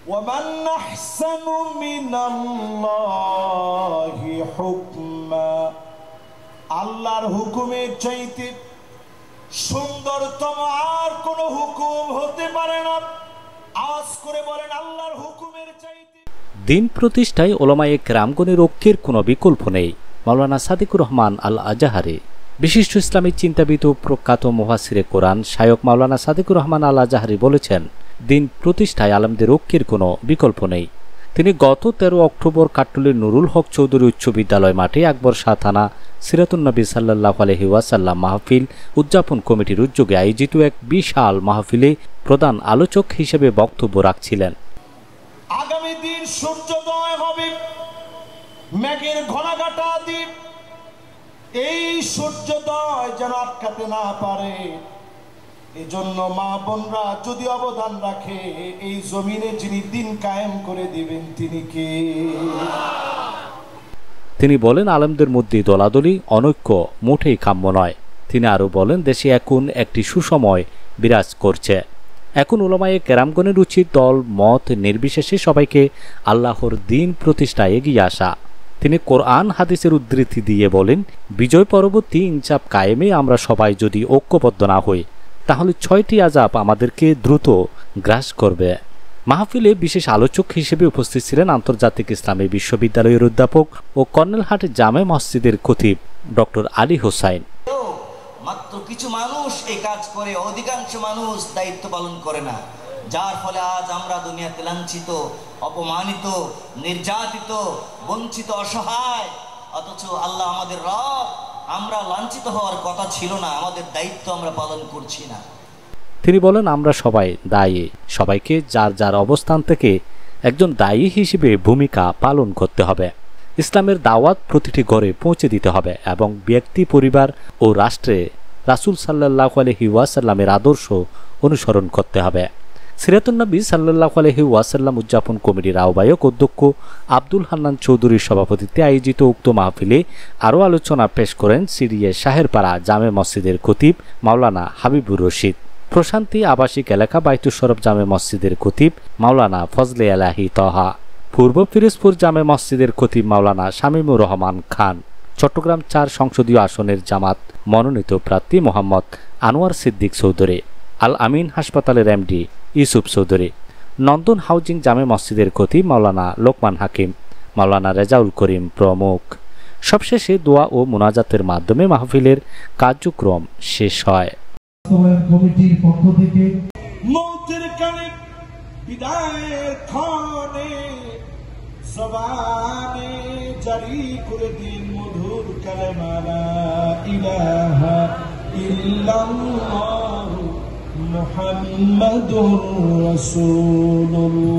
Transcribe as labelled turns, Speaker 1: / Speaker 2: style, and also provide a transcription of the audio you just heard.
Speaker 1: ومن أحسن من الله حكما আল্লাহর হুকুমের চাইতে সুন্দরতম আর কোন হুকুম হতে পারে না। আওয়াজ করে বলেন আল্লাহর হুকুমের চাইতে।
Speaker 2: দিন প্রতিষ্ঠায় উলামায়ে কেরামগণের ঐক্যের কোনো বিকল্প নেই। মাওলানা সাদিকুর রহমান আল আজাহারি, বিশিষ্ট ইসলামী চিন্তাবিদ ও প্রখ্যাত মুফাসসিরে কোরআন শায়খ মাওলানা সাদিকুর রহমান আল আজাহারি বলেছেন, দিন প্রতিষ্ঠায় আলেমদের ঐক্যের কোনো বিকল্প নেই। তিনি গত 13 অক্টোবর কাট্টুলের নুরুল হক চৌধুরী উচ্চ বিদ্যালয় মাঠে আকবর শাহ থানা সিরাতুন নবী সাল্লাল্লাহু আলাইহি ওয়াসাল্লাম মাহফিল উদযাপন কমিটির উদ্যোগে আয়োজিত এক বিশাল মাহফিলে প্রধান আলোচক হিসেবে বক্তব্য রাখছিলেন।
Speaker 1: আগামী দিন সূর্যোদয় হবে মেঘের ঘনাঘাটা দ্বীপ, এই সূর্যোদয় যেন আটকাতে না পারে, এজন্য মা বোনরা যদি অবদান রাখে, এই জমিনে যিনি দিন কায়েম করে দিবেন তিনি কে?
Speaker 2: তিনি বলেন, আলেমদের মধ্যে দলাদলি অনৈক্য মোটেই কাম্য নয়। তিনি আরও বলেন, দেশে এখন একটি সুসময় বিরাজ করছে। এখন উলামায়ে কেরামগণের উচিত দল মত নির্বিশেষে সবাইকে আল্লাহর দিন প্রতিষ্ঠায় এগিয়ে আসা। তিনি কোরআন হাদিসের উদ্ধৃতি দিয়ে বলেন, বিজয় পরবর্তী ইনসাফ কায়েমে আমরা সবাই যদি ঐক্যবদ্ধ না হই, তাহলে 6টি আযাব আমাদেরকে দ্রুত গ্রাস করবে। মাহফিলে বিশেষ আলোচক হিসেবে উপস্থিত ছিলেন আন্তর্জাতিক ইসলামী বিশ্ববিদ্যালয়ের অধ্যাপক ও কর্নেলহাট জামে মসজিদের খতিব ডক্টর আলী হোসাইন।
Speaker 3: মাত্র কিছু মানুষ এই কাজ করে, অধিকাংশ মানুষ দায়িত্ব পালন করে না, যার ফলে আজ আমরা দুনিয়াতে লাঞ্ছিত, অপমানিত, নির্যাতিত, বঞ্চিত, অসহায়। অথচ আল্লাহ আমাদের রব, আমরা লাঞ্ছিত হওয়ার কথা ছিল না, আমাদের দায়িত্ব আমরা পালন করছি না।
Speaker 2: তিনি বলেন, আমরা সবাই দায়ী, সবাইকে যার যার অবস্থান থেকে একজন দায়ী হিসেবে ভূমিকা পালন করতে হবে। ইসলামের দাওয়াত প্রতিটি ঘরে পৌঁছে দিতে হবে এবং ব্যক্তি, পরিবার ও রাষ্ট্রে রাসূল সাল্লাল্লাহু আলাইহি ওয়াসাল্লামের আদর্শ অনুসরণ করতে হবে। সিরাতুন নবী সাল্লাল্লাহু আলাইহি ওয়াসাল্লাম উদযাপন কমিটির আহ্বায়ক অধ্যক্ষ আব্দুল হান্নান চৌধুরীর সভাপতিত্বে আয়োজিত উক্ত মাহফিলে আরও আলোচনা পেশ করেন সিরিয়ে শাহেরপাড়া জামে মসজিদের খতিব মাওলানা হাবিবুর রশিদ, প্রশান্তি আবাসিক এলাকা বাইতুস শরফ জামে মসজিদের খতিব মাওলানা ফজলে আলাহি তহা, পূর্ব পিরোজপুর জামে মসজিদের খতিব মাওলানা শামীমুর রহমান খান, চট্টগ্রাম 4 সংসদীয় আসনের জামাত মনোনীত প্রার্থী মোহাম্মদ আনোয়ার সিদ্দিক চৌধুরী, আল আমিন হাসপাতালের এমডি ইউসুফ চৌধুরী, নন্দন হাউজিং জামে মসজিদের খতিব মাওলানা লোকমান হাকিম, মাওলানা রেজাউল করিম প্রমুখ। সবশেষে দোয়া ও মুনাজাতের মাধ্যমে মাহফিলের কার্যক্রম শেষ হয়।
Speaker 4: কমিটির পক্ষ থেকে
Speaker 1: মৌতের কানে বিদায়ের ক্ষণে জবানে জারি করে দিন মধুর কালেমা লা ইলাহা ইল্লাল্লাহ মুহাম্মাদুর রাসূলুল্লাহ।